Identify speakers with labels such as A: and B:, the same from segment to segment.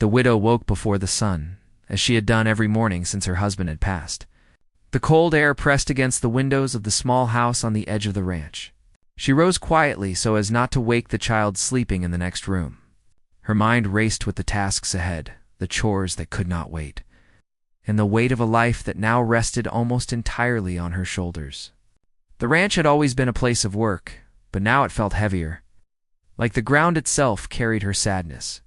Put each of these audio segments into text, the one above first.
A: The widow woke before the sun, as she had done every morning since her husband had passed. The cold air pressed against the windows of the small house on the edge of the ranch. She rose quietly so as not to wake the child sleeping in the next room. Her mind raced with the tasks ahead, the chores that could not wait, and the weight of a life that now rested almost entirely on her shoulders. The ranch had always been a place of work, but now it felt heavier. Like the ground itself carried her sadness.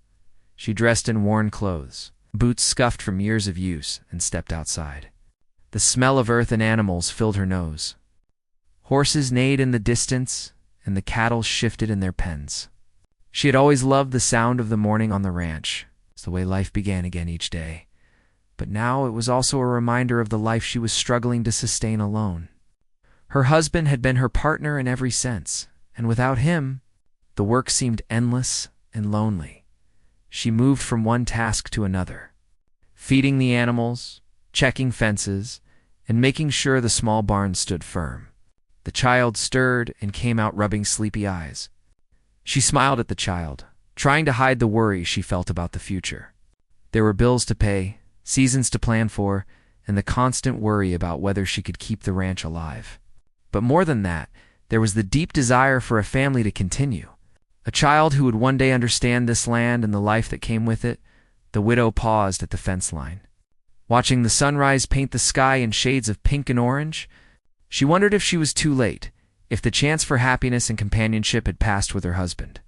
A: She dressed in worn clothes, boots scuffed from years of use, and stepped outside. The smell of earth and animals filled her nose. Horses neighed in the distance, and the cattle shifted in their pens. She had always loved the sound of the morning on the ranch. It's the way life began again each day. But now it was also a reminder of the life she was struggling to sustain alone. Her husband had been her partner in every sense, and without him, the work seemed endless and lonely. She moved from one task to another, feeding the animals, checking fences, and making sure the small barn stood firm. The child stirred and came out rubbing sleepy eyes. She smiled at the child, trying to hide the worry she felt about the future. There were bills to pay, seasons to plan for, and the constant worry about whether she could keep the ranch alive. But more than that, there was the deep desire for a family to continue. A child who would one day understand this land and the life that came with it. The widow paused at the fence line. Watching the sunrise paint the sky in shades of pink and orange, she wondered if she was too late, if the chance for happiness and companionship had passed with her husband.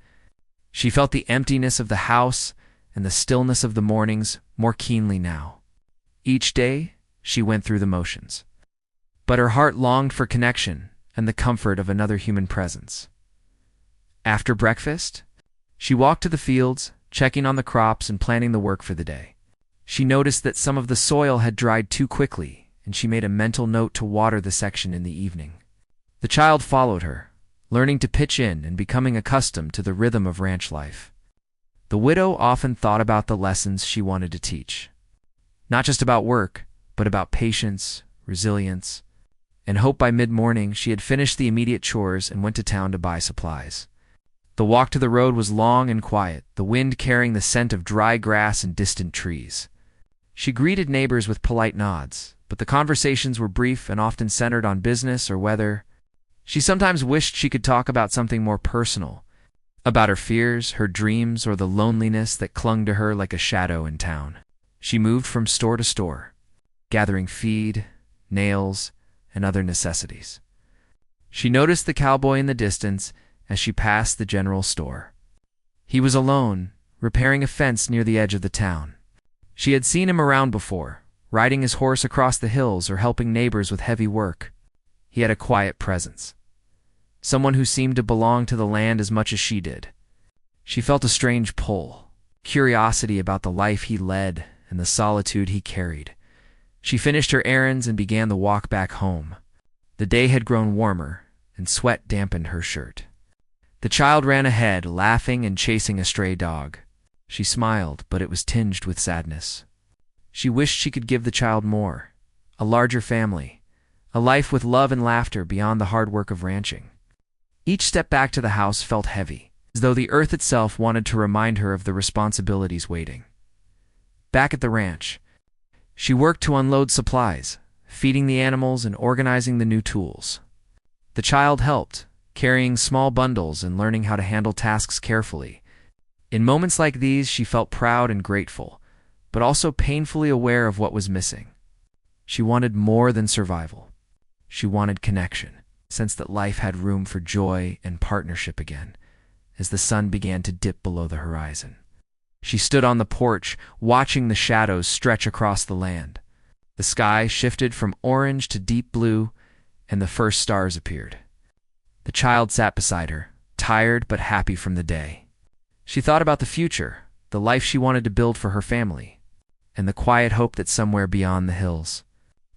A: She felt the emptiness of the house and the stillness of the mornings more keenly now. Each day, she went through the motions. But her heart longed for connection and the comfort of another human presence. After breakfast, she walked to the fields, checking on the crops and planning the work for the day. She noticed that some of the soil had dried too quickly, and she made a mental note to water the section in the evening. The child followed her, learning to pitch in and becoming accustomed to the rhythm of ranch life. The widow often thought about the lessons she wanted to teach. Not just about work, but about patience, resilience, and hope. By mid-morning, she had finished the immediate chores and went to town to buy supplies. The walk to the road was long and quiet, the wind carrying the scent of dry grass and distant trees. She greeted neighbors with polite nods, but the conversations were brief and often centered on business or weather. She sometimes wished she could talk about something more personal, about her fears, her dreams, or the loneliness that clung to her like a shadow in town. She moved from store to store, gathering feed, nails, and other necessities. She noticed the cowboy in the distance as she passed the general store. He was alone, repairing a fence near the edge of the town. She had seen him around before, riding his horse across the hills or helping neighbors with heavy work. He had a quiet presence, someone who seemed to belong to the land as much as she did. She felt a strange pull, curiosity about the life he led and the solitude he carried. She finished her errands and began the walk back home. The day had grown warmer, and sweat dampened her shirt. The child ran ahead, laughing and chasing a stray dog. She smiled, but it was tinged with sadness. She wished she could give the child more, a larger family, a life with love and laughter beyond the hard work of ranching. Each step back to the house felt heavy, as though the earth itself wanted to remind her of the responsibilities waiting. Back at the ranch, she worked to unload supplies, feeding the animals and organizing the new tools. The child helped, carrying small bundles and learning how to handle tasks carefully. In moments like these, she felt proud and grateful, but also painfully aware of what was missing. She wanted more than survival. She wanted connection, sensed that life had room for joy and partnership again, as the sun began to dip below the horizon. She stood on the porch, watching the shadows stretch across the land. The sky shifted from orange to deep blue, and the first stars appeared. The child sat beside her, tired but happy from the day. She thought about the future, the life she wanted to build for her family, and the quiet hope that somewhere beyond the hills,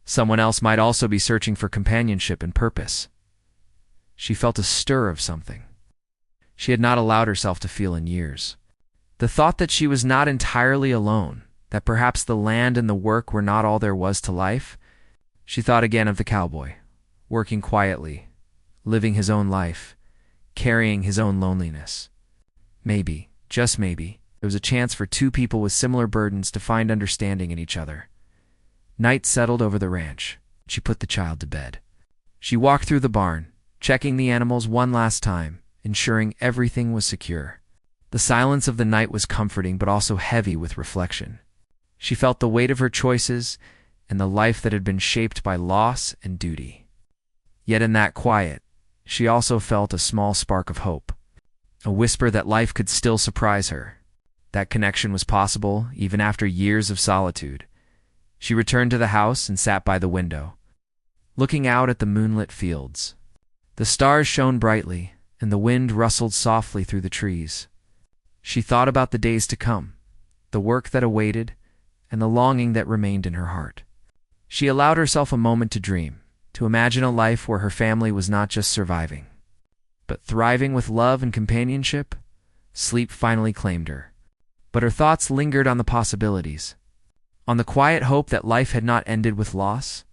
A: someone else might also be searching for companionship and purpose. She felt a stir of something she had not allowed herself to feel in years. The thought that she was not entirely alone, that perhaps the land and the work were not all there was to life. She thought again of the cowboy, working quietly, living his own life, carrying his own loneliness. Maybe, just maybe, It was a chance for two people with similar burdens to find understanding in each other. Night settled over the ranch. She put the child to bed. She walked through the barn, checking the animals one last time, ensuring everything was secure. The silence of the night was comforting but also heavy with reflection. She felt the weight of her choices and the life that had been shaped by loss and duty. Yet in that quiet, she also felt a small spark of hope, a whisper that life could still surprise her. That connection was possible even after years of solitude. She returned to the house and sat by the window, looking out at the moonlit fields. The stars shone brightly, and the wind rustled softly through the trees. She thought about the days to come, the work that awaited, and the longing that remained in her heart. She allowed herself a moment to dream, to imagine a life where her family was not just surviving, but thriving with love and companionship. Sleep finally claimed her, but her thoughts lingered on the possibilities, on the quiet hope that life had not ended with loss.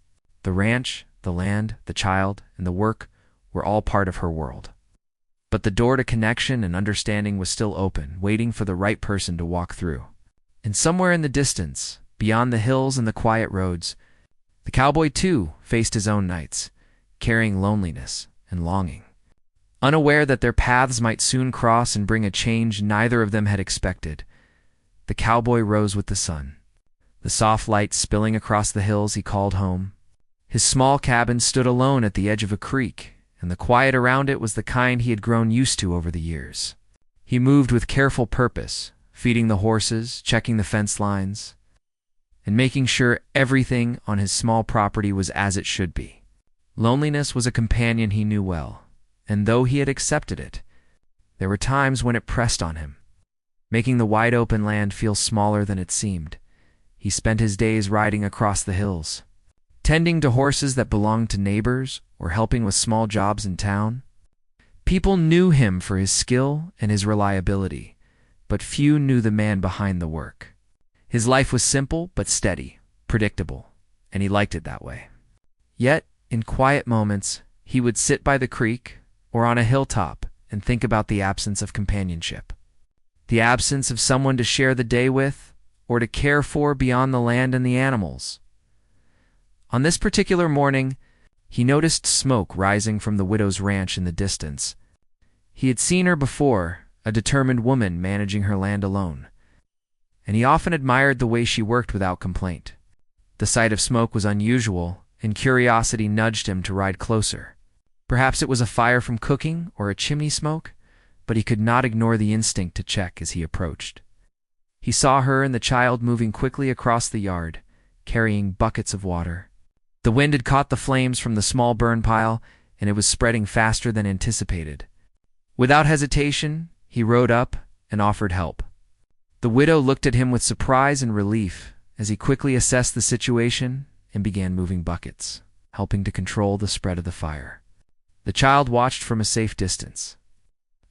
A: The ranch, the land, the child, and the work were all part of her world. But the door to connection and understanding was still open, waiting for the right person to walk through. And somewhere in the distance, beyond the hills and the quiet roads, the cowboy too faced his own nights, carrying loneliness and longing. Unaware that their paths might soon cross and bring a change neither of them had expected, the cowboy rose with the sun. The soft light spilling across the hills he called home. His small cabin stood alone at the edge of a creek, and the quiet around it was the kind he had grown used to over the years. He moved with careful purpose, feeding the horses, checking the fence lines, and making sure everything on his small property was as it should be. Loneliness was a companion he knew well, and though he had accepted it, there were times when it pressed on him, making the wide-open land feel smaller than it seemed. He spent his days riding across the hills, tending to horses that belonged to neighbors or helping with small jobs in town. People knew him for his skill and his reliability, but few knew the man behind the work. His life was simple but steady, predictable, and he liked it that way. Yet, in quiet moments, he would sit by the creek or on a hilltop and think about the absence of companionship, the absence of someone to share the day with or to care for beyond the land and the animals. On this particular morning, he noticed smoke rising from the widow's ranch in the distance. He had seen her before, a determined woman managing her land alone, and he often admired the way she worked without complaint. The sight of smoke was unusual, and curiosity nudged him to ride closer. Perhaps it was a fire from cooking or a chimney smoke, but he could not ignore the instinct to check as he approached. He saw her and the child moving quickly across the yard, carrying buckets of water. The wind had caught the flames from the small burn pile, and it was spreading faster than anticipated. Without hesitation, he rode up and offered help. The widow looked at him with surprise and relief as he quickly assessed the situation and began moving buckets, helping to control the spread of the fire. The child watched from a safe distance,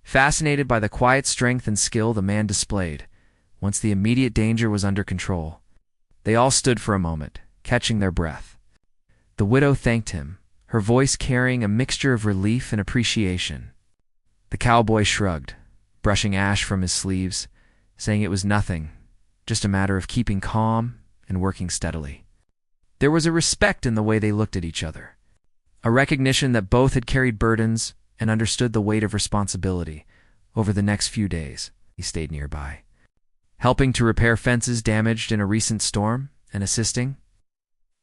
A: fascinated by the quiet strength and skill the man displayed. Once the immediate danger was under control, they all stood for a moment, catching their breath. The widow thanked him, her voice carrying a mixture of relief and appreciation. The cowboy shrugged, brushing ash from his sleeves, saying it was nothing, just a matter of keeping calm and working steadily. There was a respect in the way they looked at each other, a recognition that both had carried burdens and understood the weight of responsibility. Over the next few days, he stayed nearby, helping to repair fences damaged in a recent storm and assisting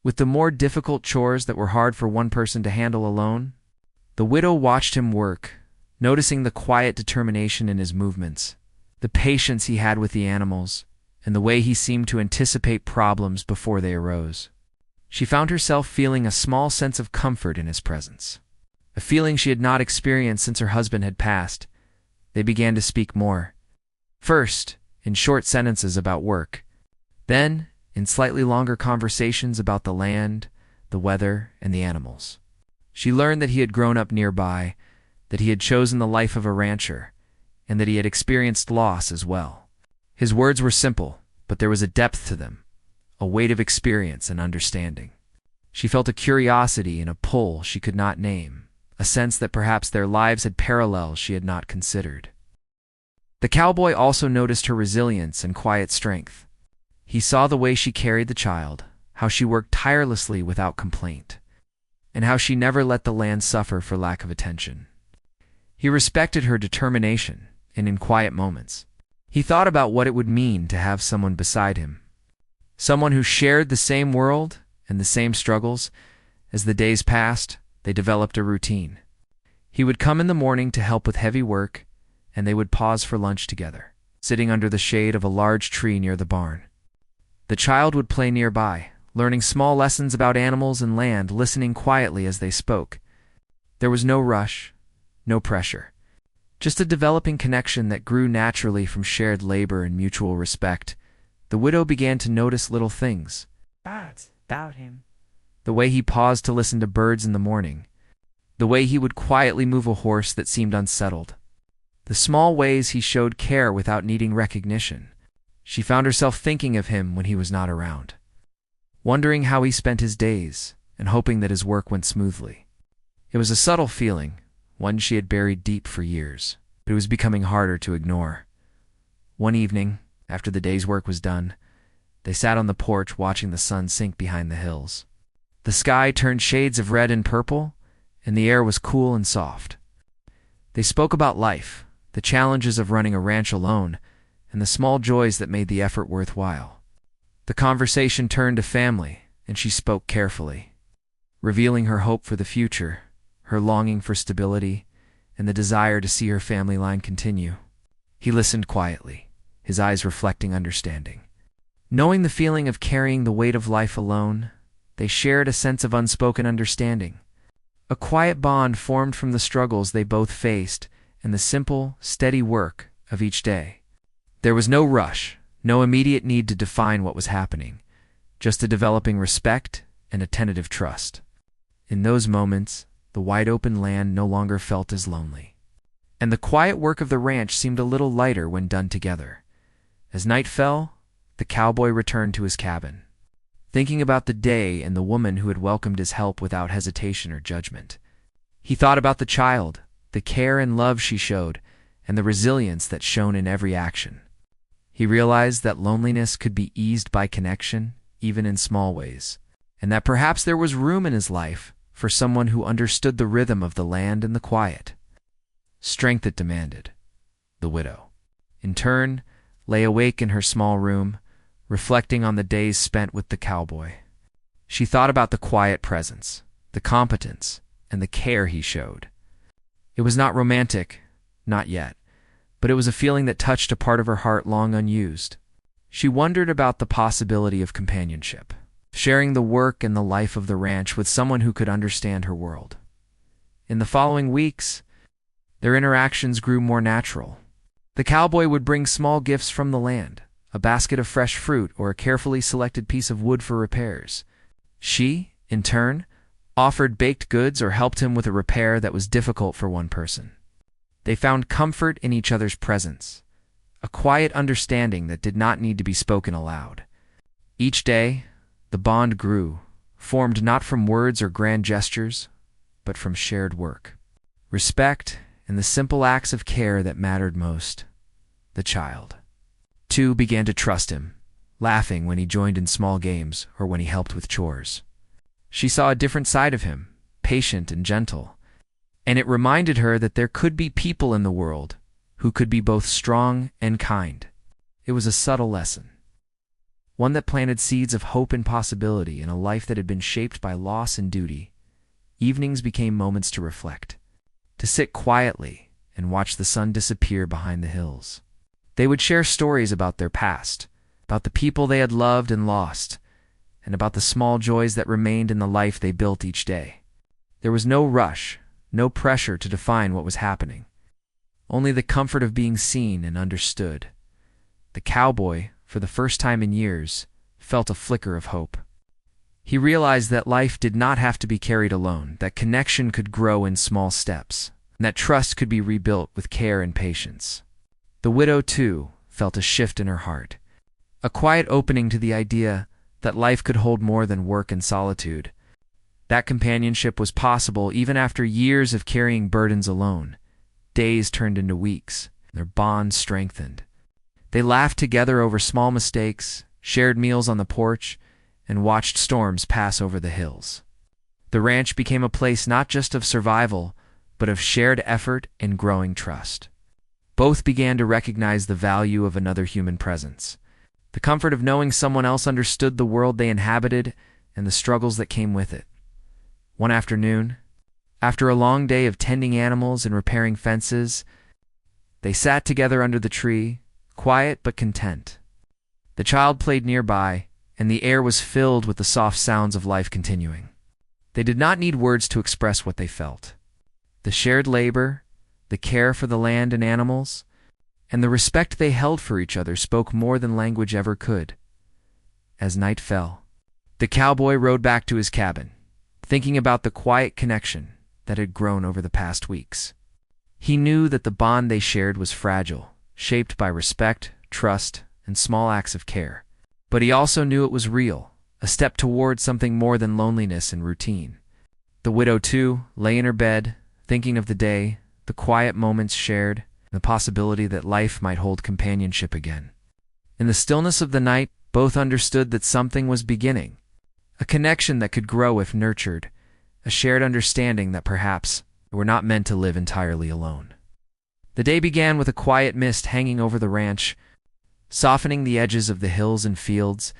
A: with the more difficult chores that were hard for one person to handle alone. The widow watched him work, noticing the quiet determination in his movements, the patience he had with the animals, and the way he seemed to anticipate problems before they arose. She found herself feeling a small sense of comfort in his presence, a feeling she had not experienced since her husband had passed. They began to speak more. First, in short sentences about work, then in slightly longer conversations about the land, the weather, and the animals. She learned that he had grown up nearby, that he had chosen the life of a rancher, and that he had experienced loss as well. His words were simple, but there was a depth to them, a weight of experience and understanding. She felt a curiosity and a pull she could not name, a sense that perhaps their lives had parallels she had not considered. The cowboy also noticed her resilience and quiet strength. He saw the way she carried the child, how she worked tirelessly without complaint, and how she never let the land suffer for lack of attention. He respected her determination, and in quiet moments, he thought about what it would mean to have someone beside him, someone who shared the same world and the same struggles. As the days passed, they developed a routine. He would come in the morning to help with heavy work, and they would pause for lunch together, sitting under the shade of a large tree near the barn. The child would play nearby, learning small lessons about animals and land, listening quietly as they spoke. There was no rush, no pressure, just a developing connection that grew naturally from shared labor and mutual respect. The widow began to notice little things.
B: About him.
A: The way he paused to listen to birds in the morning. The way he would quietly move a horse that seemed unsettled. The small ways he showed care without needing recognition. She found herself thinking of him when he was not around, wondering how he spent his days and hoping that his work went smoothly. It was a subtle feeling, one she had buried deep for years, but it was becoming harder to ignore. One evening, after the day's work was done, they sat on the porch watching the sun sink behind the hills. The sky turned shades of red and purple, and the air was cool and soft. They spoke about life, the challenges of running a ranch alone, and the small joys that made the effort worthwhile. The conversation turned to family, and she spoke carefully, revealing her hope for the future, her longing for stability, and the desire to see her family line continue. He listened quietly, his eyes reflecting understanding. Knowing the feeling of carrying the weight of life alone, they shared a sense of unspoken understanding. A quiet bond formed from the struggles they both faced and the simple, steady work of each day. There was no rush, no immediate need to define what was happening, just a developing respect and a tentative trust. In those moments, the wide-open land no longer felt as lonely, and the quiet work of the ranch seemed a little lighter when done together. As night fell, the cowboy returned to his cabin, thinking about the day and the woman who had welcomed his help without hesitation or judgment. He thought about the child, the care and love she showed, and the resilience that shone in every action. He realized that loneliness could be eased by connection, even in small ways, and that perhaps there was room in his life for someone who understood the rhythm of the land and the quiet. Strength it demanded. The widow, in turn, lay awake in her small room, reflecting on the days spent with the cowboy. She thought about the quiet presence, the competence, and the care he showed. It was not romantic, not yet, but it was a feeling that touched a part of her heart long unused. She wondered about the possibility of companionship, sharing the work and the life of the ranch with someone who could understand her world. In the following weeks, their interactions grew more natural. The cowboy would bring small gifts from the land, a basket of fresh fruit or a carefully selected piece of wood for repairs. She, in turn, offered baked goods or helped him with a repair that was difficult for one person. They found comfort in each other's presence, a quiet understanding that did not need to be spoken aloud. Each day, the bond grew, formed not from words or grand gestures, but from shared work, respect, and the simple acts of care that mattered most. The child, too, began to trust him, laughing when he joined in small games or when he helped with chores. She saw a different side of him, patient and gentle, and it reminded her that there could be people in the world who could be both strong and kind. It was a subtle lesson, one that planted seeds of hope and possibility in a life that had been shaped by loss and duty. Evenings became moments to reflect, to sit quietly and watch the sun disappear behind the hills. They would share stories about their past, about the people they had loved and lost, and about the small joys that remained in the life they built each day. There was no rush, no pressure to define what was happening, only the comfort of being seen and understood. The cowboy, for the first time in years, felt a flicker of hope. He realized that life did not have to be carried alone, that connection could grow in small steps, and that trust could be rebuilt with care and patience. The widow, too, felt a shift in her heart, a quiet opening to the idea that life could hold more than work and solitude. That companionship was possible even after years of carrying burdens alone. Days turned into weeks, Their bond strengthened. They laughed together over small mistakes, shared meals on the porch, and watched storms pass over the hills. The ranch became a place not just of survival, but of shared effort and growing trust. Both began to recognize the value of another human presence, the comfort of knowing someone else understood the world they inhabited and the struggles that came with it. One afternoon, after a long day of tending animals and repairing fences, they sat together under the tree, quiet but content. The child played nearby, and the air was filled with the soft sounds of life continuing. They did not need words to express what they felt. The shared labor, the care for the land and animals, and the respect they held for each other spoke more than language ever could. As night fell, the cowboy rode back to his cabin, thinking about the quiet connection that had grown over the past weeks. He knew that the bond they shared was fragile, shaped by respect, trust, and small acts of care. But he also knew it was real, a step toward something more than loneliness and routine. The widow, too, lay in her bed, thinking of the day, the quiet moments shared, and the possibility that life might hold companionship again. In the stillness of the night, both understood that something was beginning, a connection that could grow if nurtured, a shared understanding that perhaps they were not meant to live entirely alone. The day began with a quiet mist hanging over the ranch, softening the edges of the hills and fields.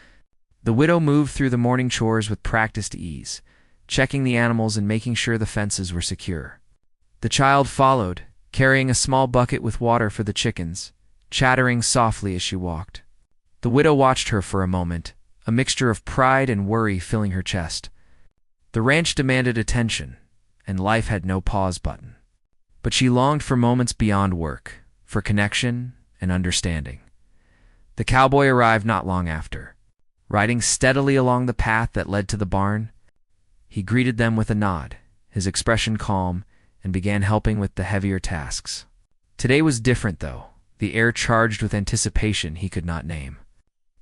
A: The widow moved through the morning chores with practiced ease, checking the animals and making sure the fences were secure. The child followed, carrying a small bucket with water for the chickens, chattering softly as she walked. The widow watched her for a moment, a mixture of pride and worry filling her chest. The ranch demanded attention, and life had no pause button. But she longed for moments beyond work, for connection and understanding. The cowboy arrived not long after. Riding steadily along the path that led to the barn, he greeted them with a nod, his expression calm, and began helping with the heavier tasks. Today was different, though, the air charged with anticipation he could not name.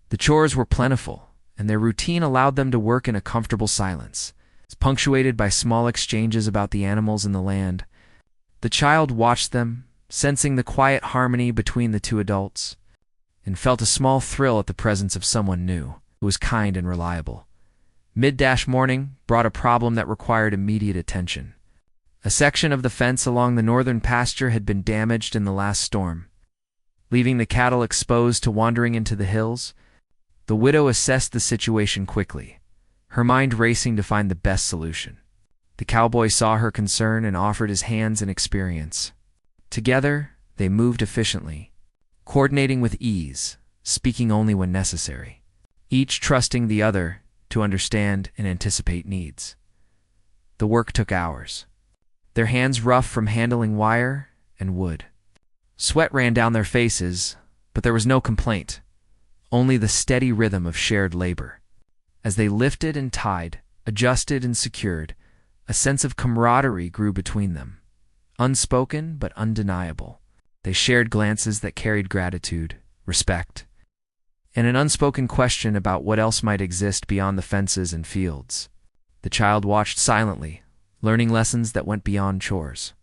A: The chores were plentiful, and their routine allowed them to work in a comfortable silence, punctuated by small exchanges about the animals and the land. The child watched them, sensing the quiet harmony between the two adults, and felt a small thrill at the presence of someone new, who was kind and reliable. Mid-morning brought a problem that required immediate attention. A section of the fence along the northern pasture had been damaged in the last storm, leaving the cattle exposed to wandering into the hills. The widow assessed the situation quickly, her mind racing to find the best solution. The cowboy saw her concern and offered his hands and experience. Together, they moved efficiently, coordinating with ease, speaking only when necessary, each trusting the other to understand and anticipate needs. The work took hours, their hands rough from handling wire and wood. Sweat ran down their faces, but there was no complaint, only the steady rhythm of shared labor. As they lifted and tied, adjusted and secured, a sense of camaraderie grew between them, unspoken but undeniable. They shared glances that carried gratitude, respect, and an unspoken question about what else might exist beyond the fences and fields. The child watched silently, learning lessons that went beyond chores,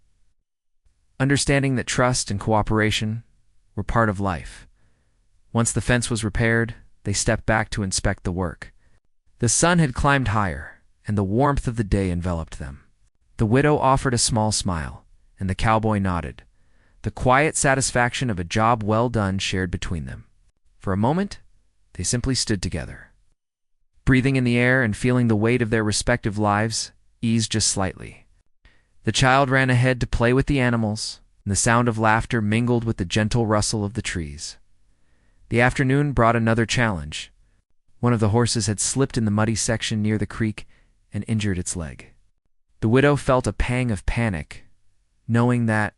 A: understanding that trust and cooperation were part of life. Once the fence was repaired, they stepped back to inspect the work. The sun had climbed higher, and the warmth of the day enveloped them. The widow offered a small smile, and the cowboy nodded, the quiet satisfaction of a job well done shared between them. For a moment, they simply stood together, breathing in the air and feeling the weight of their respective lives ease just slightly. The child ran ahead to play with the animals, and the sound of laughter mingled with the gentle rustle of the trees. The afternoon brought another challenge. One of the horses had slipped in the muddy section near the creek and injured its leg. The widow felt a pang of panic, knowing that,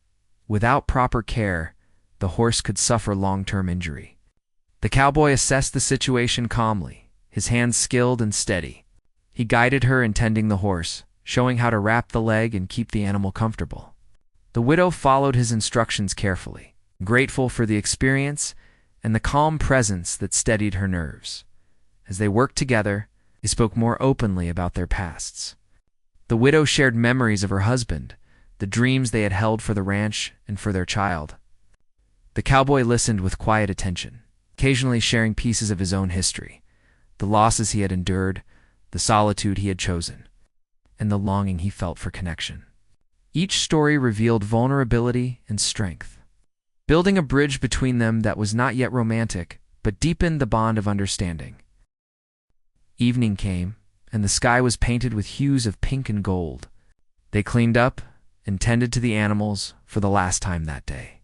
A: without proper care, the horse could suffer long-term injury. The cowboy assessed the situation calmly, his hands skilled and steady. He guided her in tending the horse, showing how to wrap the leg and keep the animal comfortable. The widow followed his instructions carefully, grateful for the experience and the calm presence that steadied her nerves. As they worked together, they spoke more openly about their pasts. The widow shared memories of her husband, the dreams they had held for the ranch and for their child. The cowboy listened with quiet attention, occasionally sharing pieces of his own history, the losses he had endured, the solitude he had chosen, and the longing he felt for connection. Each story revealed vulnerability and strength, building a bridge between them that was not yet romantic, but deepened the bond of understanding. Evening came, and the sky was painted with hues of pink and gold. They cleaned up and tended to the animals for the last time that day.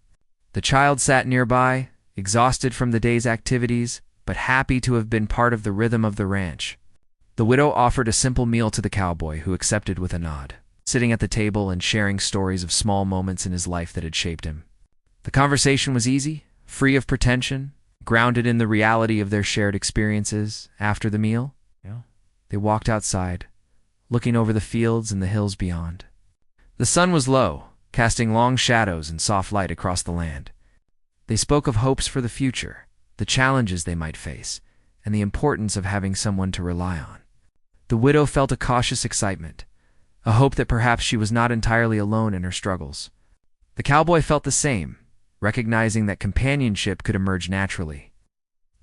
A: The child sat nearby, exhausted from the day's activities, but happy to have been part of the rhythm of the ranch. The widow offered a simple meal to the cowboy, who accepted with a nod, sitting at the table and sharing stories of small moments in his life that had shaped him. The conversation was easy, free of pretension, grounded in the reality of their shared experiences. After the meal, they walked outside, looking over the fields and the hills beyond. The sun was low, casting long shadows and soft light across the land. They spoke of hopes for the future, the challenges they might face, and the importance of having someone to rely on. The widow felt a cautious excitement, a hope that perhaps she was not entirely alone in her struggles. The cowboy felt the same, recognizing that companionship could emerge naturally.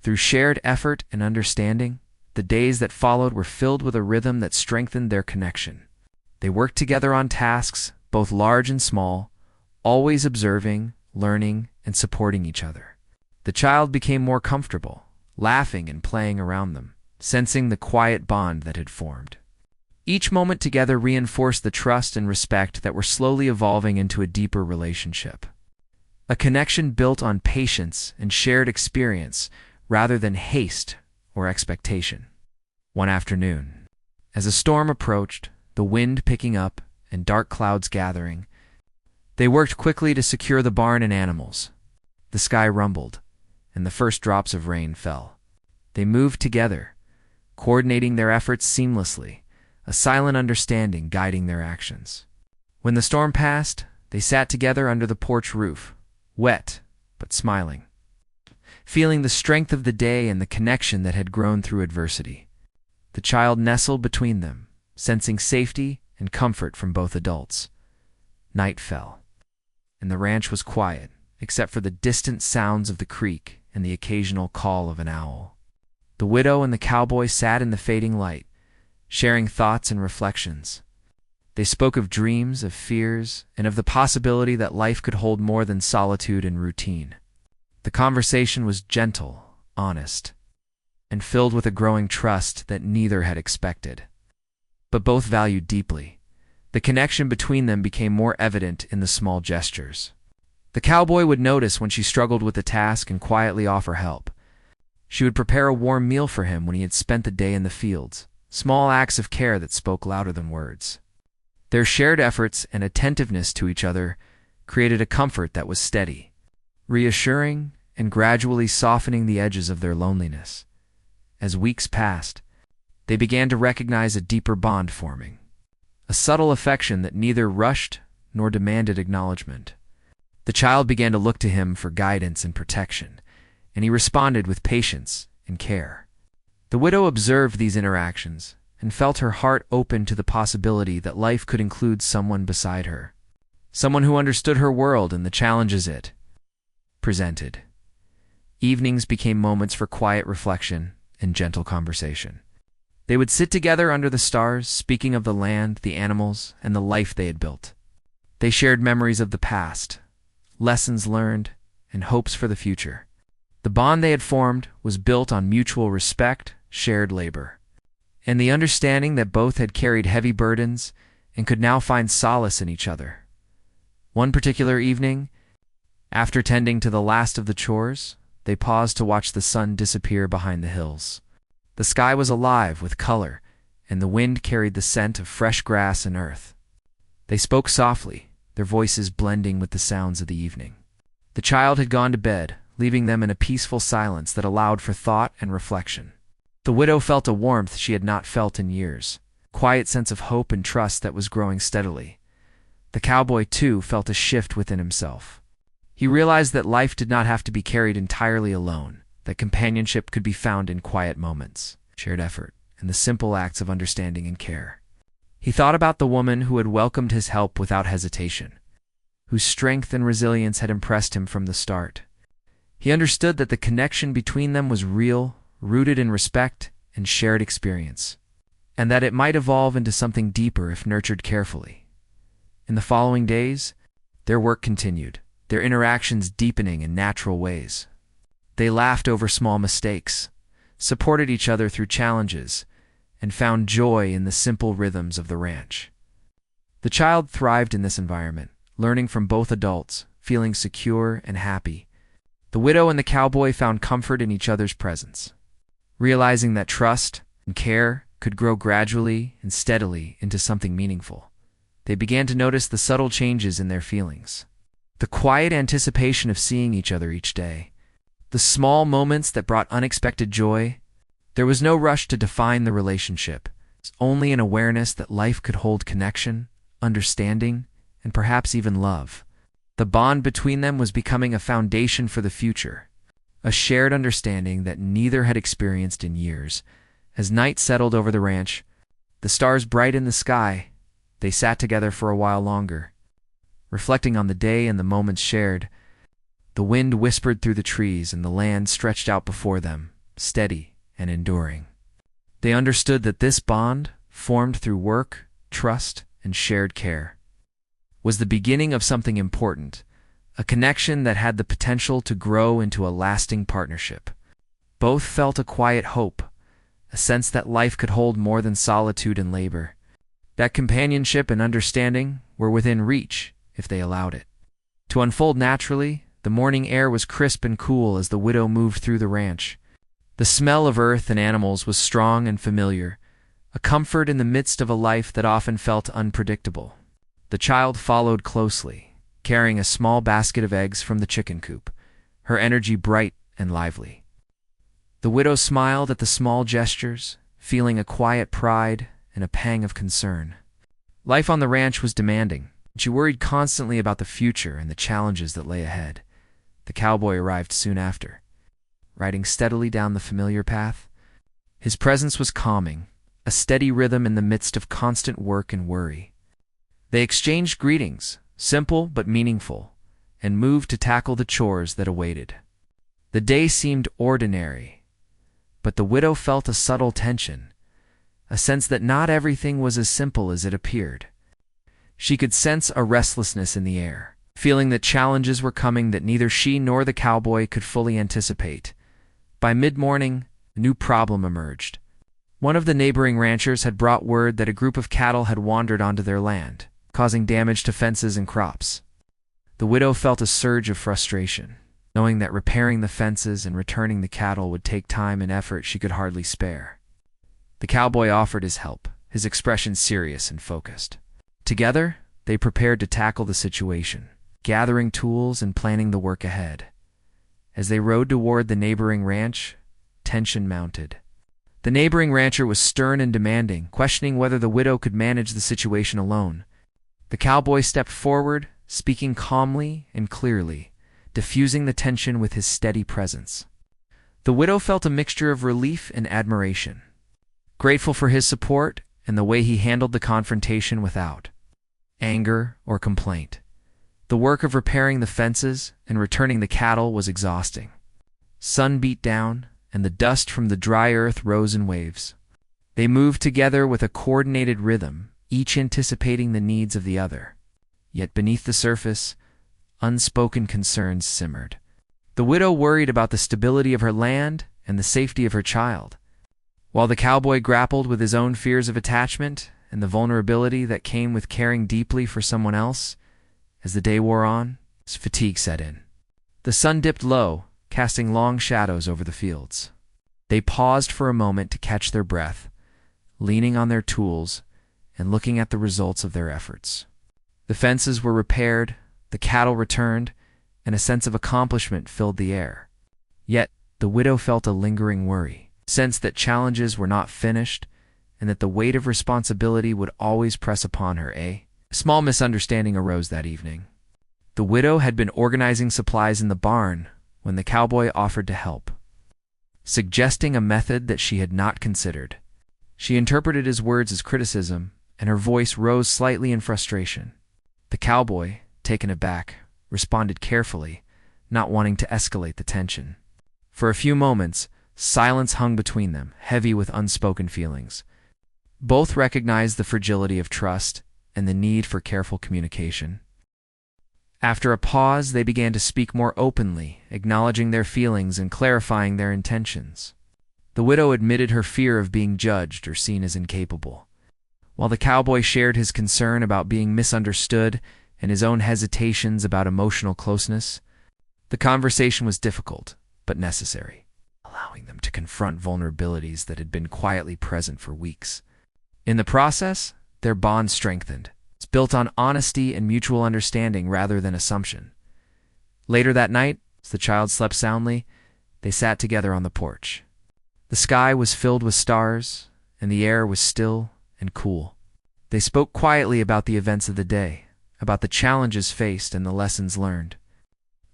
A: Through shared effort and understanding, the days that followed were filled with a rhythm that strengthened their connection. They worked together on tasks, both large and small, always observing, learning, and supporting each other. The child became more comfortable, laughing and playing around them, sensing the quiet bond that had formed. Each moment together reinforced the trust and respect that were slowly evolving into a deeper relationship. A connection built on patience and shared experience rather than haste or expectation. One afternoon, as a storm approached, the wind picking up and dark clouds gathering, they worked quickly to secure the barn and animals. The sky rumbled, and the first drops of rain fell. They moved together, coordinating their efforts seamlessly, a silent understanding guiding their actions. When the storm passed, they sat together under the porch roof, wet but smiling, feeling the strength of the day and the connection that had grown through adversity. The child nestled between them, sensing safety and comfort from both adults. Night fell, and the ranch was quiet, except for the distant sounds of the creek and the occasional call of an owl. The widow and the cowboy sat in the fading light, sharing thoughts and reflections. They spoke of dreams, of fears, and of the possibility that life could hold more than solitude and routine. The conversation was gentle, honest, and filled with a growing trust that neither had expected, but both valued deeply. The connection between them became more evident in the small gestures. The cowboy would notice when she struggled with a task and quietly offer help. She would prepare a warm meal for him when he had spent the day in the fields, small acts of care that spoke louder than words. Their shared efforts and attentiveness to each other created a comfort that was steady, reassuring, and gradually softening the edges of their loneliness. As weeks passed, they began to recognize a deeper bond forming, a subtle affection that neither rushed nor demanded acknowledgement. The child began to look to him for guidance and protection, and he responded with patience and care. The widow observed these interactions and felt her heart open to the possibility that life could include someone beside her, someone who understood her world and the challenges it presented. Evenings became moments for quiet reflection and gentle conversation. They would sit together under the stars, speaking of the land, the animals, and the life they had built. They shared memories of the past, lessons learned, and hopes for the future. The bond they had formed was built on mutual respect, shared labor, and the understanding that both had carried heavy burdens and could now find solace in each other. One particular evening, after tending to the last of the chores, they paused to watch the sun disappear behind the hills. The sky was alive with color, and the wind carried the scent of fresh grass and earth. They spoke softly, their voices blending with the sounds of the evening. The child had gone to bed, leaving them in a peaceful silence that allowed for thought and reflection. The widow felt a warmth she had not felt in years, a quiet sense of hope and trust that was growing steadily. The cowboy, too, felt a shift within himself. He realized that life did not have to be carried entirely alone, that companionship could be found in quiet moments, shared effort, and the simple acts of understanding and care. He thought about the woman who had welcomed his help without hesitation, whose strength and resilience had impressed him from the start. He understood that the connection between them was real, rooted in respect and shared experience, and that it might evolve into something deeper if nurtured carefully. In the following days, their work continued, their interactions deepening in natural ways. They laughed over small mistakes, supported each other through challenges, and found joy in the simple rhythms of the ranch. The child thrived in this environment, learning from both adults, feeling secure and happy. The widow and the cowboy found comfort in each other's presence, realizing that trust and care could grow gradually and steadily into something meaningful. They began to notice the subtle changes in their feelings, the quiet anticipation of seeing each other each day, the small moments that brought unexpected joy. There was no rush to define the relationship, only an awareness that life could hold connection, understanding, and perhaps even love. The bond between them was becoming a foundation for the future, a shared understanding that neither had experienced in years. As night settled over the ranch, the stars bright in the sky, they sat together for a while longer, reflecting on the day and the moments shared. The wind whispered through the trees and the land stretched out before them, steady and enduring. They understood that this bond, formed through work, trust, and shared care, was the beginning of something important, a connection that had the potential to grow into a lasting partnership. Both felt a quiet hope, a sense that life could hold more than solitude and labor, that companionship and understanding were within reach if they allowed it to unfold naturally. The morning air was crisp and cool as the widow moved through the ranch. The smell of earth and animals was strong and familiar, a comfort in the midst of a life that often felt unpredictable. The child followed closely, carrying a small basket of eggs from the chicken coop, her energy bright and lively. The widow smiled at the small gestures, feeling a quiet pride and a pang of concern. Life on the ranch was demanding. She worried constantly about the future and the challenges that lay ahead. The cowboy arrived soon after, riding steadily down the familiar path. His presence was calming, a steady rhythm in the midst of constant work and worry. They exchanged greetings, simple but meaningful, and moved to tackle the chores that awaited. The day seemed ordinary, but the widow felt a subtle tension, a sense that not everything was as simple as it appeared. She could sense a restlessness in the air, feeling that challenges were coming that neither she nor the cowboy could fully anticipate. By mid-morning, a new problem emerged. One of the neighboring ranchers had brought word that a group of cattle had wandered onto their land, causing damage to fences and crops. The widow felt a surge of frustration, knowing that repairing the fences and returning the cattle would take time and effort she could hardly spare. The cowboy offered his help, his expression serious and focused. Together, they prepared to tackle the situation, gathering tools and planning the work ahead. As they rode toward the neighboring ranch, tension mounted. The neighboring rancher was stern and demanding, questioning whether the widow could manage the situation alone. The cowboy stepped forward, speaking calmly and clearly, diffusing the tension with his steady presence. The widow felt a mixture of relief and admiration, grateful for his support and the way he handled the confrontation without anger or complaint. The work of repairing the fences and returning the cattle was exhausting. Sun beat down, and the dust from the dry earth rose in waves. They moved together with a coordinated rhythm, each anticipating the needs of the other. Yet beneath the surface, unspoken concerns simmered. The widow worried about the stability of her land and the safety of her child, while the cowboy grappled with his own fears of attachment and the vulnerability that came with caring deeply for someone else. As the day wore on, fatigue set in. The sun dipped low, casting long shadows over the fields. They paused for a moment to catch their breath, leaning on their tools and looking at the results of their efforts. The fences were repaired, the cattle returned, and a sense of accomplishment filled the air. Yet, the widow felt a lingering worry, sensed that challenges were not finished, and that the weight of responsibility would always press upon her. A small misunderstanding arose that evening. The widow had been organizing supplies in the barn when the cowboy offered to help, suggesting a method that she had not considered. She interpreted his words as criticism, and her voice rose slightly in frustration. The cowboy, taken aback, responded carefully, not wanting to escalate the tension. For a few moments, silence hung between them, heavy with unspoken feelings. Both recognized the fragility of trust and the need for careful communication. After a pause, they began to speak more openly, acknowledging their feelings and clarifying their intentions. The widow admitted her fear of being judged or seen as incapable, while the cowboy shared his concern about being misunderstood and his own hesitations about emotional closeness. The conversation was difficult, but necessary, allowing them to confront vulnerabilities that had been quietly present for weeks. In the process, their bond strengthened. It's built on honesty and mutual understanding rather than assumption. Later that night, as the child slept soundly, they sat together on the porch. The sky was filled with stars, and the air was still and cool. They spoke quietly about the events of the day, about the challenges faced and the lessons learned.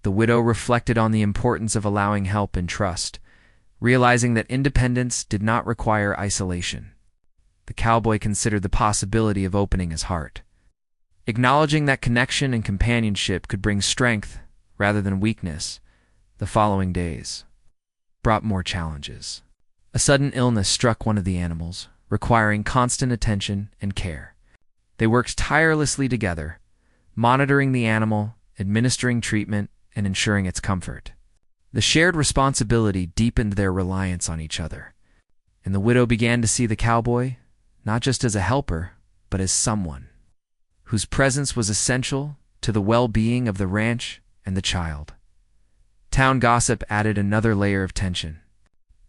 A: The widow reflected on the importance of allowing help and trust, realizing that independence did not require isolation. The cowboy considered the possibility of opening his heart, acknowledging that connection and companionship could bring strength rather than weakness. The following days brought more challenges. A sudden illness struck one of the animals, requiring constant attention and care. They worked tirelessly together, monitoring the animal, administering treatment, and ensuring its comfort. The shared responsibility deepened their reliance on each other, and the widow began to see the cowboy not just as a helper, but as someone whose presence was essential to the well-being of the ranch and the child. Town gossip added another layer of tension.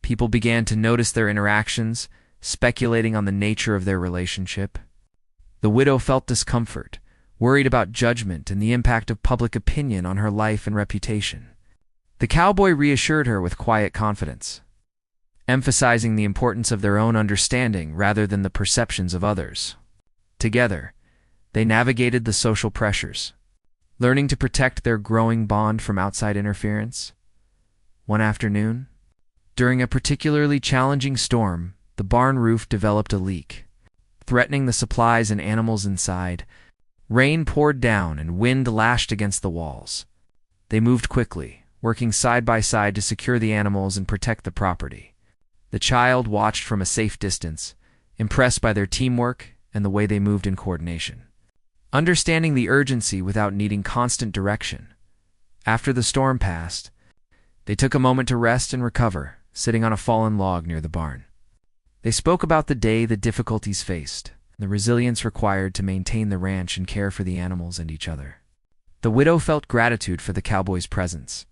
A: People began to notice their interactions, speculating on the nature of their relationship. The widow felt discomfort, worried about judgment and the impact of public opinion on her life and reputation. The cowboy reassured her with quiet confidence, emphasizing the importance of their own understanding rather than the perceptions of others. Together, they navigated the social pressures, learning to protect their growing bond from outside interference. One afternoon, during a particularly challenging storm, the barn roof developed a leak, threatening the supplies and animals inside. Rain poured down and wind lashed against the walls. They moved quickly, working side by side to secure the animals and protect the property. The child watched from a safe distance, impressed by their teamwork and the way they moved in coordination, understanding the urgency without needing constant direction. After the storm passed, they took a moment to rest and recover, sitting on a fallen log near the barn. They spoke about the day, the difficulties faced, and the resilience required to maintain the ranch and care for the animals and each other. The widow felt gratitude for the cowboy's presence,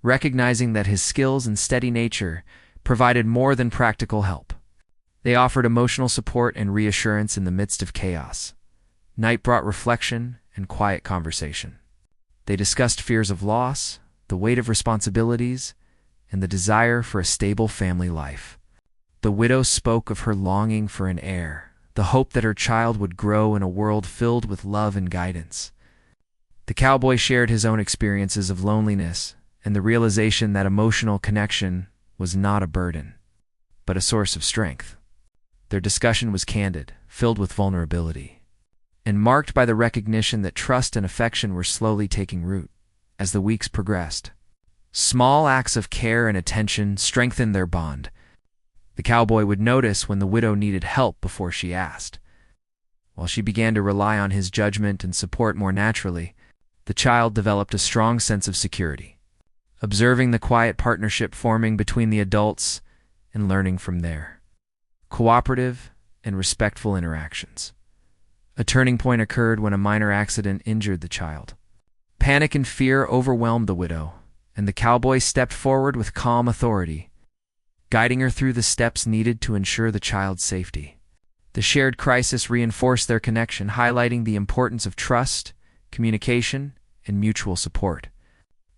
A: recognizing that his skills and steady nature provided more than practical help. They offered emotional support and reassurance in the midst of chaos. Night brought reflection and quiet conversation. They discussed fears of loss, the weight of responsibilities, and the desire for a stable family life. The widow spoke of her longing for an heir, the hope that her child would grow in a world filled with love and guidance. The cowboy shared his own experiences of loneliness and the realization that emotional connection was not a burden, but a source of strength. Their discussion was candid, filled with vulnerability, and marked by the recognition that trust and affection were slowly taking root. As the weeks progressed, small acts of care and attention strengthened their bond. The cowboy would notice when the widow needed help before she asked. While she began to rely on his judgment and support more naturally, the child developed a strong sense of security, observing the quiet partnership forming between the adults and learning from their cooperative and respectful interactions. A turning point occurred when a minor accident injured the child. Panic and fear overwhelmed the widow, and the cowboy stepped forward with calm authority, guiding her through the steps needed to ensure the child's safety. The shared crisis reinforced their connection, highlighting the importance of trust, communication, and mutual support.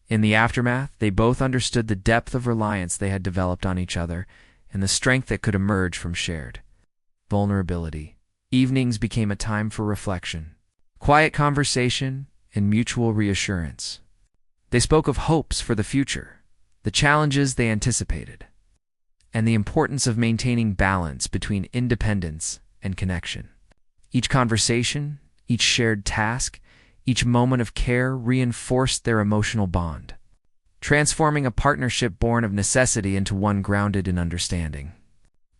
A: In the aftermath, they both understood the depth of reliance they had developed on each other and the strength that could emerge from shared vulnerability. Evenings became a time for reflection, quiet conversation, and mutual reassurance. They spoke of hopes for the future, the challenges they anticipated, and the importance of maintaining balance between independence and connection. Each conversation, each shared task, each moment of care reinforced their emotional bond, transforming a partnership born of necessity into one grounded in understanding,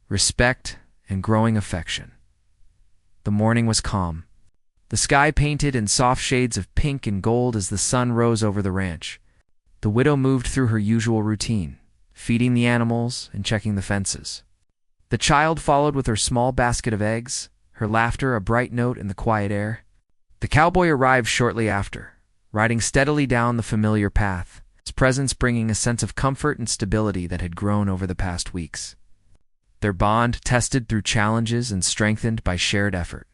A: respect, and growing affection. The morning was calm, the sky painted in soft shades of pink and gold as the sun rose over the ranch. The widow moved through her usual routine, feeding the animals and checking the fences. The child followed with her small basket of eggs, her laughter a bright note in the quiet air. The cowboy arrived shortly after, riding steadily down the familiar path, his presence bringing a sense of comfort and stability that had grown over the past weeks. Their bond, tested through challenges and strengthened by shared effort,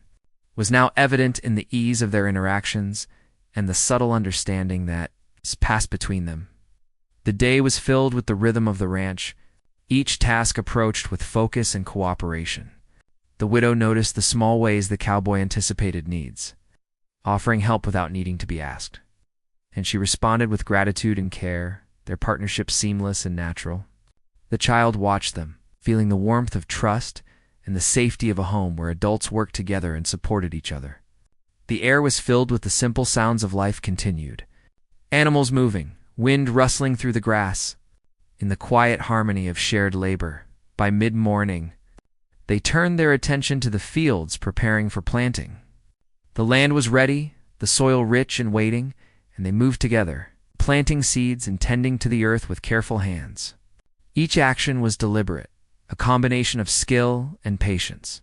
A: was now evident in the ease of their interactions and the subtle understanding that passed between them. The day was filled with the rhythm of the ranch, each task approached with focus and cooperation. The widow noticed the small ways the cowboy anticipated needs, offering help without needing to be asked. And she responded with gratitude and care, their partnership seamless and natural. The child watched them, feeling the warmth of trust and the safety of a home where adults worked together and supported each other. The air was filled with the simple sounds of life continued. Animals moving, wind rustling through the grass. In the quiet harmony of shared labor, by mid-morning, they turned their attention to the fields preparing for planting. The land was ready, the soil rich and waiting, and they moved together, planting seeds and tending to the earth with careful hands. Each action was deliberate, a combination of skill and patience.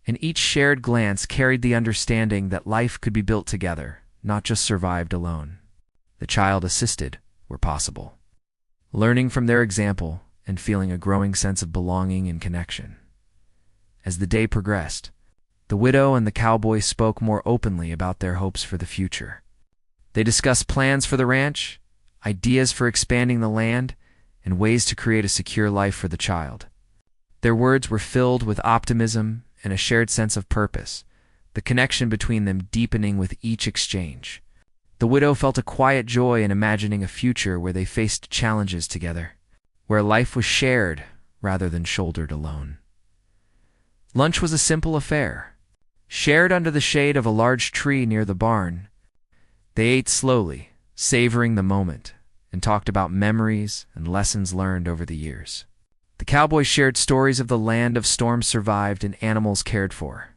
A: And each shared glance carried the understanding that life could be built together, not just survived alone. The child assisted where possible, learning from their example and feeling a growing sense of belonging and connection. As the day progressed, the widow and the cowboy spoke more openly about their hopes for the future. They discussed plans for the ranch, ideas for expanding the land, and ways to create a secure life for the child. Their words were filled with optimism and a shared sense of purpose, the connection between them deepening with each exchange. The widow felt a quiet joy in imagining a future where they faced challenges together, where life was shared rather than shouldered alone. Lunch was a simple affair, shared under the shade of a large tree near the barn. They ate slowly, savoring the moment, and talked about memories and lessons learned over the years. The cowboy shared stories of the land of storms survived and animals cared for.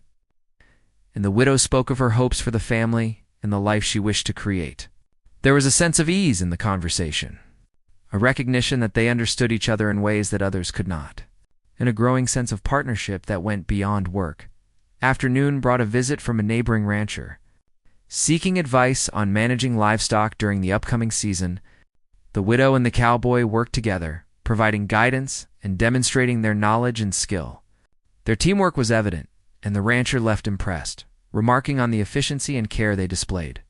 A: And the widow spoke of her hopes for the family and the life she wished to create. There was a sense of ease in the conversation, a recognition that they understood each other in ways that others could not, and a growing sense of partnership that went beyond work. Afternoon brought a visit from a neighboring rancher. Seeking advice on managing livestock during the upcoming season, the widow and the cowboy worked together, providing guidance and demonstrating their knowledge and skill. Their teamwork was evident, and the rancher left impressed, remarking on the efficiency and care they displayed.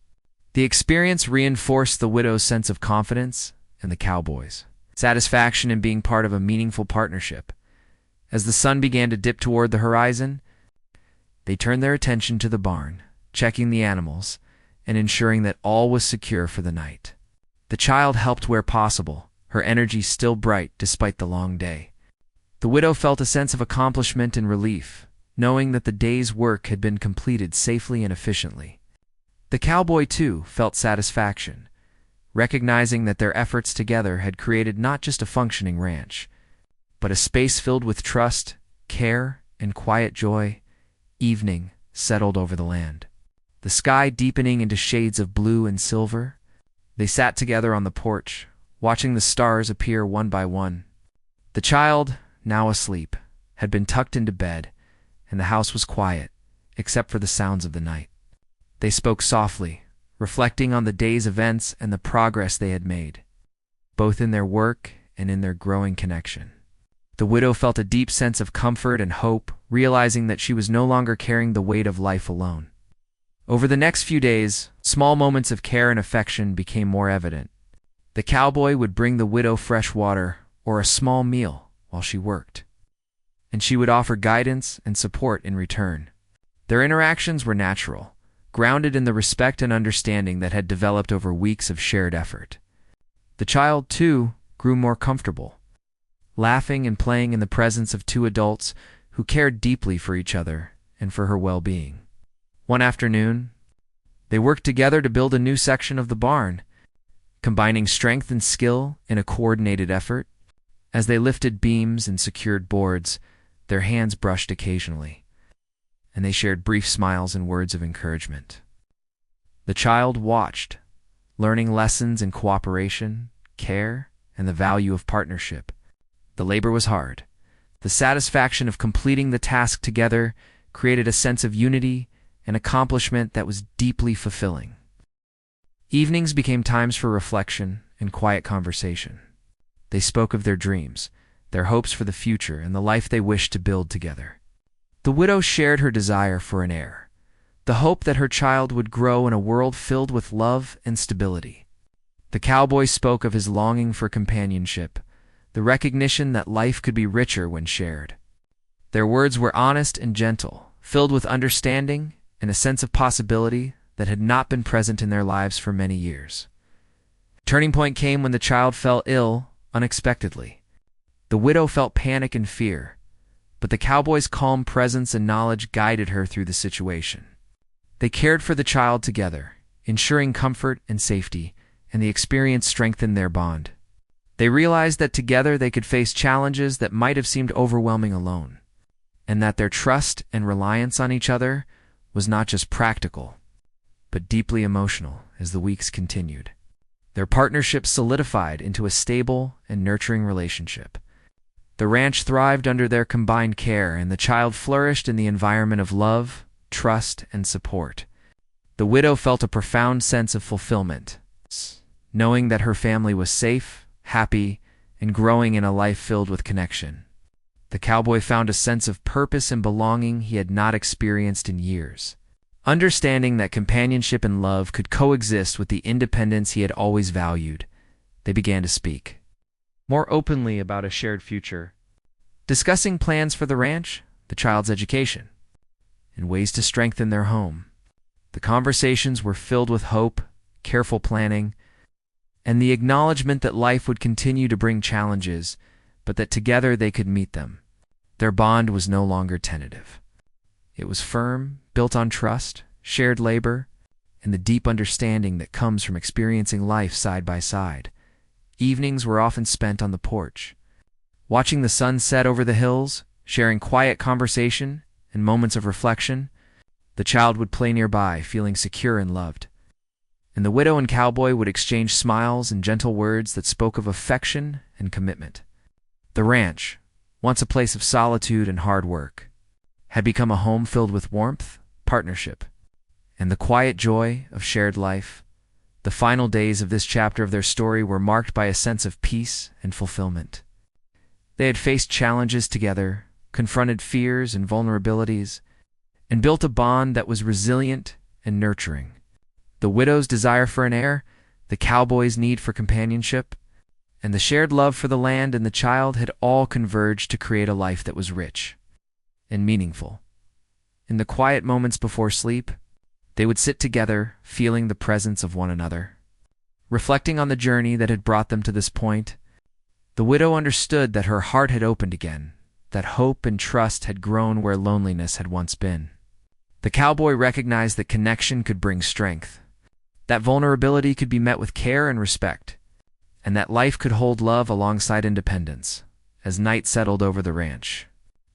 A: The experience reinforced the widow's sense of confidence and the cowboy's satisfaction in being part of a meaningful partnership. As the sun began to dip toward the horizon, they turned their attention to the barn, checking the animals and ensuring that all was secure for the night. The child helped where possible, her energy still bright despite the long day. The widow felt a sense of accomplishment and relief, knowing that the day's work had been completed safely and efficiently. The cowboy, too, felt satisfaction, recognizing that their efforts together had created not just a functioning ranch, but a space filled with trust, care, and quiet joy. Evening settled over the land, the sky deepening into shades of blue and silver. They sat together on the porch, watching the stars appear one by one. The child, now asleep, had been tucked into bed, and the house was quiet, except for the sounds of the night. They spoke softly, reflecting on the day's events and the progress they had made, both in their work and in their growing connection. The widow felt a deep sense of comfort and hope, realizing that she was no longer carrying the weight of life alone. Over the next few days, small moments of care and affection became more evident. The cowboy would bring the widow fresh water or a small meal while she worked, and she would offer guidance and support in return. Their interactions were natural, grounded in the respect and understanding that had developed over weeks of shared effort. The child, too, grew more comfortable, laughing and playing in the presence of two adults who cared deeply for each other and for her well-being. One afternoon, they worked together to build a new section of the barn, combining strength and skill in a coordinated effort. As they lifted beams and secured boards, their hands brushed occasionally, and they shared brief smiles and words of encouragement. The child watched, learning lessons in cooperation, care, and the value of partnership. The labor was hard. The satisfaction of completing the task together created a sense of unity and accomplishment that was deeply fulfilling. Evenings became times for reflection and quiet conversation. They spoke of their dreams, their hopes for the future, and the life they wished to build together. The widow shared her desire for an heir, the hope that her child would grow in a world filled with love and stability. The cowboy spoke of his longing for companionship, the recognition that life could be richer when shared. Their words were honest and gentle, filled with understanding and a sense of possibility that had not been present in their lives for many years. The turning point came when the child fell ill unexpectedly. The widow felt panic and fear, but the cowboy's calm presence and knowledge guided her through the situation. They cared for the child together, ensuring comfort and safety, and the experience strengthened their bond. They realized that together they could face challenges that might have seemed overwhelming alone, and that their trust and reliance on each other was not just practical, but deeply emotional as the weeks continued. Their partnership solidified into a stable and nurturing relationship. The ranch thrived under their combined care, and the child flourished in the environment of love, trust, and support. The widow felt a profound sense of fulfillment, knowing that her family was safe, happy, and growing in a life filled with connection. The cowboy found a sense of purpose and belonging he had not experienced in years. Understanding that companionship and love could coexist with the independence he had always valued, they began to speak more openly about a shared future, discussing plans for the ranch, the child's education, and ways to strengthen their home. The conversations were filled with hope, careful planning, and the acknowledgement that life would continue to bring challenges, but that together they could meet them. Their bond was no longer tentative. It was firm, built on trust, shared labor, and the deep understanding that comes from experiencing life side by side. Evenings were often spent on the porch, watching the sun set over the hills, sharing quiet conversation and moments of reflection. The child would play nearby, feeling secure and loved, and the widow and cowboy would exchange smiles and gentle words that spoke of affection and commitment. The ranch, once a place of solitude and hard work, had become a home filled with warmth, partnership, and the quiet joy of shared life. The final days of this chapter of their story were marked by a sense of peace and fulfillment. They had faced challenges together, confronted fears and vulnerabilities, and built a bond that was resilient and nurturing. The widow's desire for an heir, the cowboy's need for companionship, and the shared love for the land and the child had all converged to create a life that was rich and meaningful. In the quiet moments before sleep, they would sit together, feeling the presence of one another. Reflecting on the journey that had brought them to this point, the widow understood that her heart had opened again, that hope and trust had grown where loneliness had once been. The cowboy recognized that connection could bring strength, that vulnerability could be met with care and respect, and that life could hold love alongside independence. As night settled over the ranch,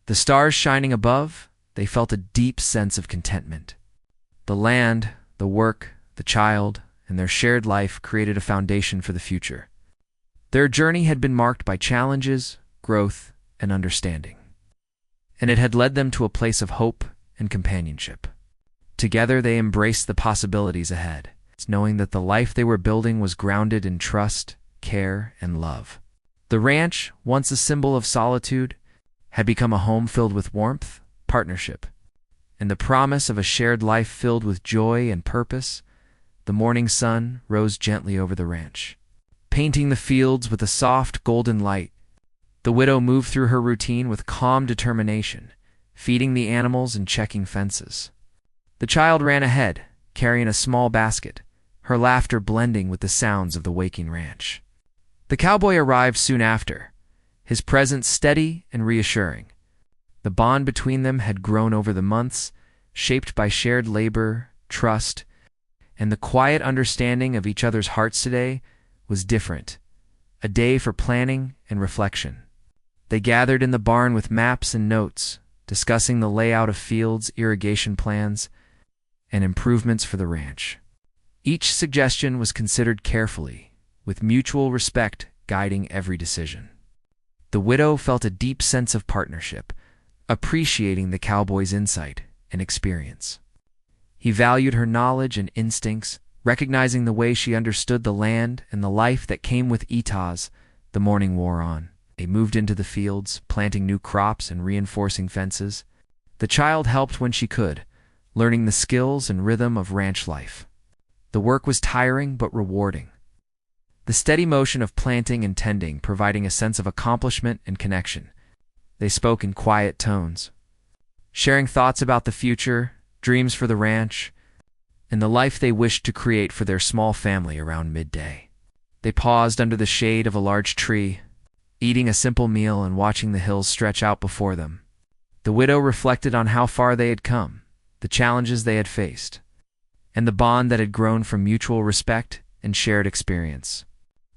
A: the stars shining above, they felt a deep sense of contentment. The land, the work, the child, and their shared life created a foundation for the future. Their journey had been marked by challenges, growth, and understanding, and it had led them to a place of hope and companionship. Together they embraced the possibilities ahead, knowing that the life they were building was grounded in trust, care, and love. The ranch, once a symbol of solitude, had become a home filled with warmth, partnership, and the promise of a shared life filled with joy and purpose. The morning sun rose gently over the ranch, painting the fields with a soft golden light. The widow moved through her routine with calm determination, feeding the animals and checking fences. The child ran ahead, carrying a small basket, her laughter blending with the sounds of the waking ranch. The cowboy arrived soon after, his presence steady and reassuring. The bond between them had grown over the months, shaped by shared labor, trust, and the quiet understanding of each other's hearts. Today, was different, a day for planning and reflection. They gathered in the barn with maps and notes, discussing the layout of fields, irrigation plans, and improvements for the ranch. Each suggestion was considered carefully, with mutual respect guiding every decision. The widow felt a deep sense of partnership, appreciating the cowboy's insight and experience. He valued her knowledge and instincts, recognizing the way she understood the land and the life that came with it as the morning wore on. They moved into the fields, planting new crops and reinforcing fences. The child helped when she could, learning the skills and rhythm of ranch life. The work was tiring but rewarding. The steady motion of planting and tending providing a sense of accomplishment and connection. They spoke in quiet tones, sharing thoughts about the future, dreams for the ranch, and the life they wished to create for their small family around midday. They paused under the shade of a large tree, eating a simple meal and watching the hills stretch out before them. The widow reflected on how far they had come, the challenges they had faced, and the bond that had grown from mutual respect and shared experience.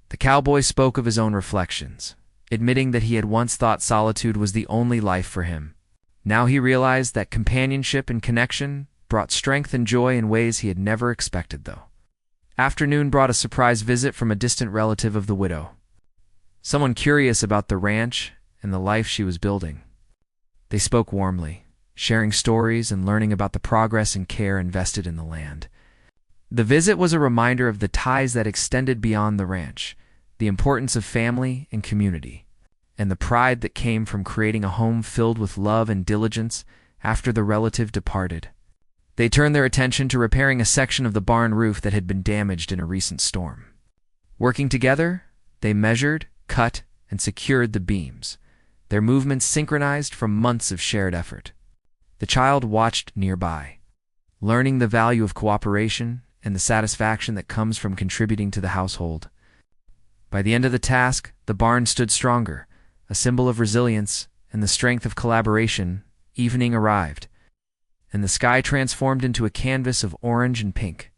A: The cowboy spoke of his own reflections, admitting that he had once thought solitude was the only life for him. Now he realized that companionship and connection brought strength and joy in ways he had never expected, though. Afternoon brought a surprise visit from a distant relative of the widow, someone curious about the ranch and the life she was building. They spoke warmly, sharing stories and learning about the progress and care invested in the land. The visit was a reminder of the ties that extended beyond the ranch, the importance of family and community, and the pride that came from creating a home filled with love and diligence after the relative departed. They turned their attention to repairing a section of the barn roof that had been damaged in a recent storm. Working together, they measured, cut, and secured the beams, their movements synchronized from months of shared effort. The child watched nearby, learning the value of cooperation and the satisfaction that comes from contributing to the household. By the end of the task, the barn stood stronger, a symbol of resilience and the strength of collaboration. Evening arrived, and the sky transformed into a canvas of orange and pink.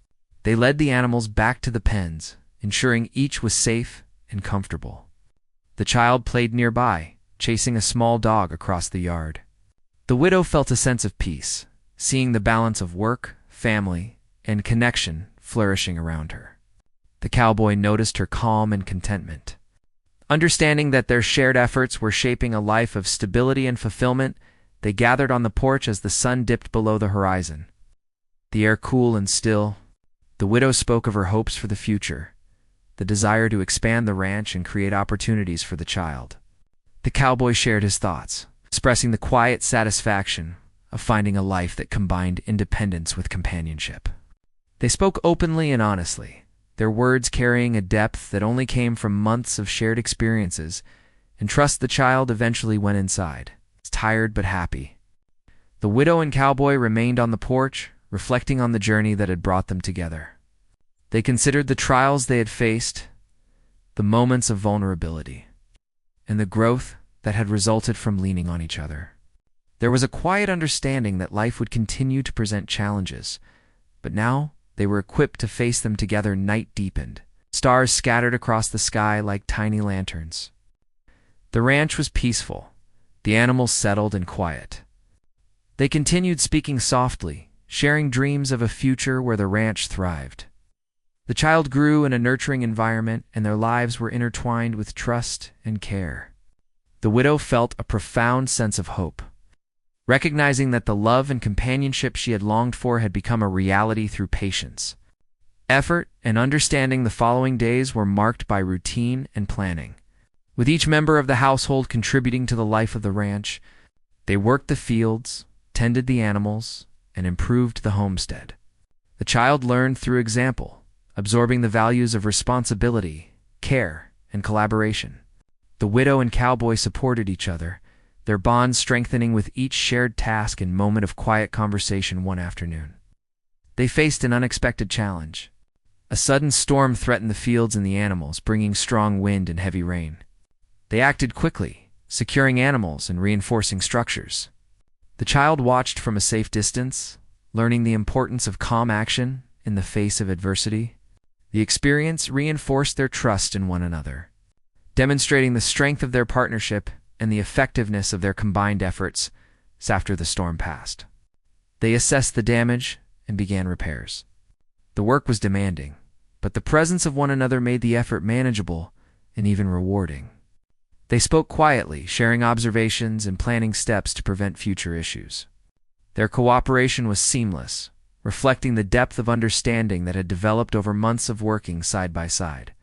A: They led the animals back to the pens, ensuring each was safe and comfortable. The child played nearby, chasing a small dog across the yard. The widow felt a sense of peace, seeing the balance of work, family, and connection flourishing around her. The cowboy noticed her calm and contentment. Understanding that their shared efforts were shaping a life of stability and fulfillment, they gathered on the porch as the sun dipped below the horizon. The air cool and still, the widow spoke of her hopes for the future, the desire to expand the ranch and create opportunities for the child. The cowboy shared his thoughts, expressing the quiet satisfaction of finding a life that combined independence with companionship. They spoke openly and honestly, their words carrying a depth that only came from months of shared experiences, and trust the child eventually went inside, tired but happy. The widow and cowboy remained on the porch, reflecting on the journey that had brought them together. They considered the trials they had faced, the moments of vulnerability, and the growth that had resulted from leaning on each other. There was a quiet understanding that life would continue to present challenges, but now they were equipped to face them together. Night deepened, stars scattered across the sky like tiny lanterns. The ranch was peaceful, the animals settled and quiet. They continued speaking softly, sharing dreams of a future where the ranch thrived. The child grew in a nurturing environment, and their lives were intertwined with trust and care. The widow felt a profound sense of hope, recognizing that the love and companionship she had longed for had become a reality through patience, effort, and understanding. The following days were marked by routine and planning, with each member of the household contributing to the life of the ranch. They worked the fields, tended the animals, and improved the homestead. The child learned through example, absorbing the values of responsibility, care, and collaboration. The widow and cowboy supported each other, their bond strengthening with each shared task and moment of quiet conversation. One afternoon, they faced an unexpected challenge. A sudden storm threatened the fields and the animals, bringing strong wind and heavy rain. They acted quickly, securing animals and reinforcing structures. The child watched from a safe distance, learning the importance of calm action in the face of adversity. The experience reinforced their trust in one another, demonstrating the strength of their partnership and the effectiveness of their combined efforts after the storm passed. They assessed the damage and began repairs. The work was demanding, but the presence of one another made the effort manageable and even rewarding. They spoke quietly, sharing observations and planning steps to prevent future issues. Their cooperation was seamless, reflecting the depth of understanding that had developed over months of working side by side.